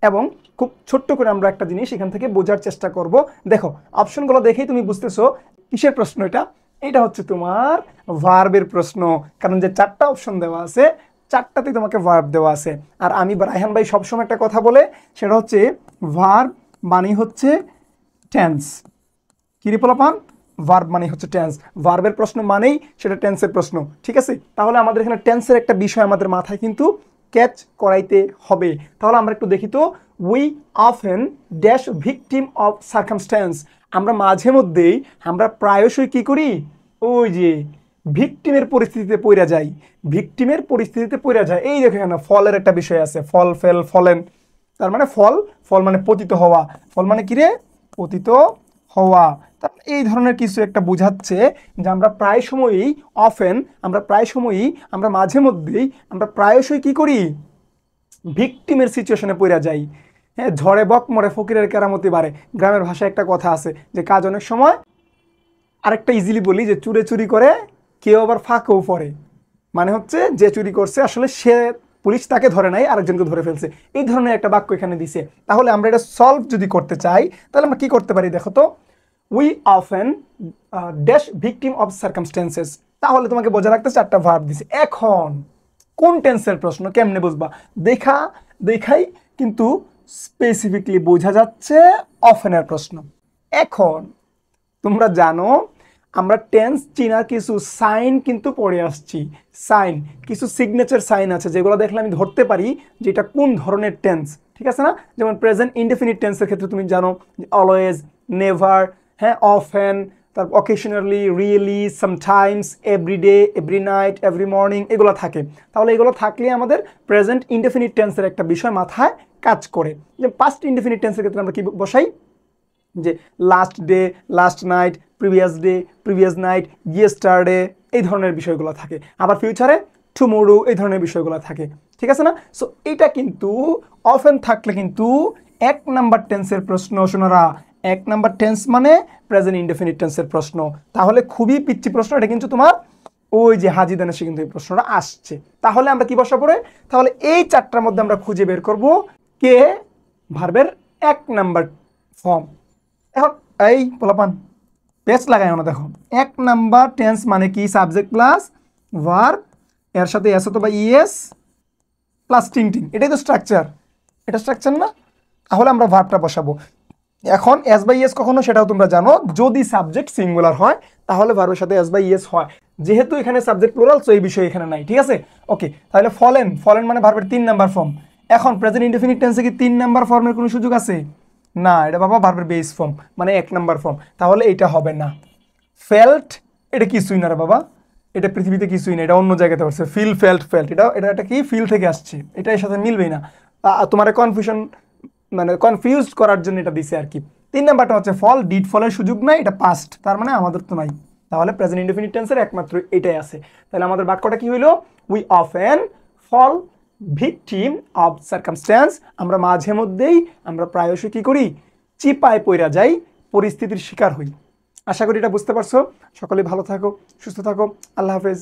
এবং খুব ছোট্ট করে আমরা একটা জিনিস এখান থেকে বোঝার চেষ্টা করব। দেখো অপশনগুলো দেখেই তুমি বুঝতেছো কিসের প্রশ্ন এটা। এটা হচ্ছে তোমার ভার্বের প্রশ্ন, কারণ যে 4টা অপশন দেওয়া আছে 4টাতেই তোমাকে ভার্ব দেওয়া আছে। আর আমি রায়হান ভাই সবসময় একটা কথা বলে, সেটা হচ্ছে ভার্ব মানে হচ্ছে টেন্স। কি রে পোলাপান, ভার্ব মানে হচ্ছে টেন্স। ভার্বের প্রশ্ন মানেই সেটা টেন্সের প্রশ্ন, ঠিক আছে? তাহলে আমাদের এখানে টেন্সের একটা বিষয় আমাদের মাথায় কিন্তু ক্যাচ করাইতে হবে। তাহলে আমরা একটু দেখি তো, we often dash victim of circumstance. আমরা মাঝে মধ্যেই, আমরা প্রায়শই কি করি, ওই যে ভিকটিমের পরিস্থিতিতে পড়া যাই। ভিকটিমের পরিস্থিতিতে পড়া যায়। এই দেখো এখানে ফলের একটা বিষয় আছে, ফল, ফেল, ফলেন। তার মানে ফল, ফল মানে পতিত হওয়া। ফল মানে কি রে, পতিত হওয়া। এই ধরনের কিছু একটা বোঝাচ্ছে যে আমরা প্রায় সময়ই অফেন, আমরা প্রায় সময়ই, আমরা মাঝে মধ্যেই, আমরা প্রায়শই কি করি, ভিকটিমের সিচুয়েশনে পড়া যাই। হ্যাঁ, ঝড়ে বক মরে ফকিরের কেরামতি বাড়ে, গ্রামের ভাষায় একটা কথা আছে যে কাজ অনেক সময়, আরেকটা ইজিলি বলি যে চুরে চুরি করে কেউ আবার ফাঁকেও পড়ে। মানে হচ্ছে যে চুরি করছে আসলে সে, পুলিশ তাকে ধরে নাই, আরেকজনকে ধরে ফেলছে। এই ধরনের একটা বাক্য এখানে দিছে। তাহলে আমরা এটা সলভ যদি করতে চাই তাহলে আমরা কি করতে পারি দেখো তো, we often dash victim of circumstances. তাহলে তোমাকে বোঝা রাখতে 4টা ভার্ব দিছে। এখন কোন টেন্সের প্রশ্ন কেমনে বুঝবা, দেখাই কিন্তু স্পেসিফিকলি বোঝা যাচ্ছে অফেনের প্রশ্ন। এখন তোমরা জানো আমরা টেন্স চিনার কিছু সাইন কিন্তু পড়ে আসছি। সাইন, কিছু সিগনেচার সাইন আছে যেগুলো দেখলে আমি ধরতে পারি যে এটা কোন ধরনের টেন্স, ঠিক আছে না? যেমন প্রেজেন্ট ইনডেফিনিট টেন্সের ক্ষেত্রে তুমি জানো অলওয়েজ, নেভার, হ্যাঁ, অফেন, তারপর occasionally, really, sometimes, everyday, every night, every morning, এগুলো থাকে। তাহলে এগুলো থাকলে আমাদের প্রেজেন্ট ইনডেফিনিট টেন্সের একটা বিষয় মাথায় কাজ করে। যে পাস্ট ইনডেফিনিট টেন্সের ক্ষেত্রে আমরা কি বসাই, যে last day, last night, previous day, previous night, yesterday, এই ধরনের বিষয়গুলো থাকে। আবার ফিউচারে টুমোরো, এই ধরনের বিষয়গুলো থাকে, ঠিক আছে না? সো এটা কিন্তু অফেন থাকলে কিন্তু 1 নাম্বার টেন্সের প্রশ্ন। শোনারা, 1 নাম্বার টেন্স মানে প্রেজেন্ট ইনডেফিনিট টেন্সের প্রশ্ন। তাহলে খুবই পিচ্ছি প্রশ্ন এটা, কিন্তু তোমার ওই যে হাজি দানেশে কিন্তু এই প্রশ্নটা আসছে। তাহলে আমরা কি বসা পড়ে, তাহলে এই 4টার মধ্যে আমরা খুঁজে বের করব কে ভার্বের 1 নাম্বার ফর্ম। এখন এই পোলাপান পেজ লাগাই না, দেখো 1 নাম্বার টেন্স মানে কি, সাবজেক্ট প্লাস ভার্ব, এর সাথে এস অথবা ইএস প্লাস টিং টিং, এটাই তো স্ট্রাকচার। এটা স্ট্রাকচার না? তাহলে আমরা ভার্বটা বসাবো। এখন এস বাই ইএস কখনো, সেটাও তোমরা জানো, যদি সাবজেক্ট সিঙ্গুলার হয় তাহলে ভার্বের সাথে এস বাই ইএস হয়। যেহেতু এখানে সাবজেক্ট প্লুরাল, সো এই বিষয় এখানে নাই, ঠিক আছে? ওকে, তাহলে ফলেন, ফলেন মানে ভার্বের 3 নাম্বার ফর্ম। এখন প্রেজেন্ট ইনডেফিনিট টেন্সে কি 3 নাম্বার ফর্মের কোনো সুযোগ আছে? না, এটা বাবা ভার্বের বেস ফর্ম, মানে 1 নাম্বার ফর্ম। তাহলে এটা হবে না। ফেল্ট, এটা কিছুই না রে বাবা, এটা পৃথিবীতে কিছুই না, এটা অন্য জায়গাতে আসছে। ফিল, ফেল্ট, ফেল্ট, এটা কি ফিল থেকে আসছে, এটা এর সাথে মিলবেই না। তোমার কনফিউশন, মানে কনফিউজ করার জন্য এটা দিছে আর কি। 3 নাম্বারটা হচ্ছে ফল, ডিড ফলের সুযোগ নাই, এটা পাস্ট, তার মানে আমাদের তো নাই। তাহলে প্রেজেন্ট ইনডেফিনিট টেন্সের একমাত্র এটাই আছে। তাহলে আমাদের বাক্যটা কি হইলো, we often fall victim of circumstance. আমরা মাঝে মধ্যেই, আমরা প্রায়শই কি করি, চিপায় পইরা যাই, পরিস্থিতির শিকার হই। আশা করি এটা বুঝতে পারছো। সকলে ভালো থাকো, সুস্থ থাকো, আল্লাহ হাফেজ।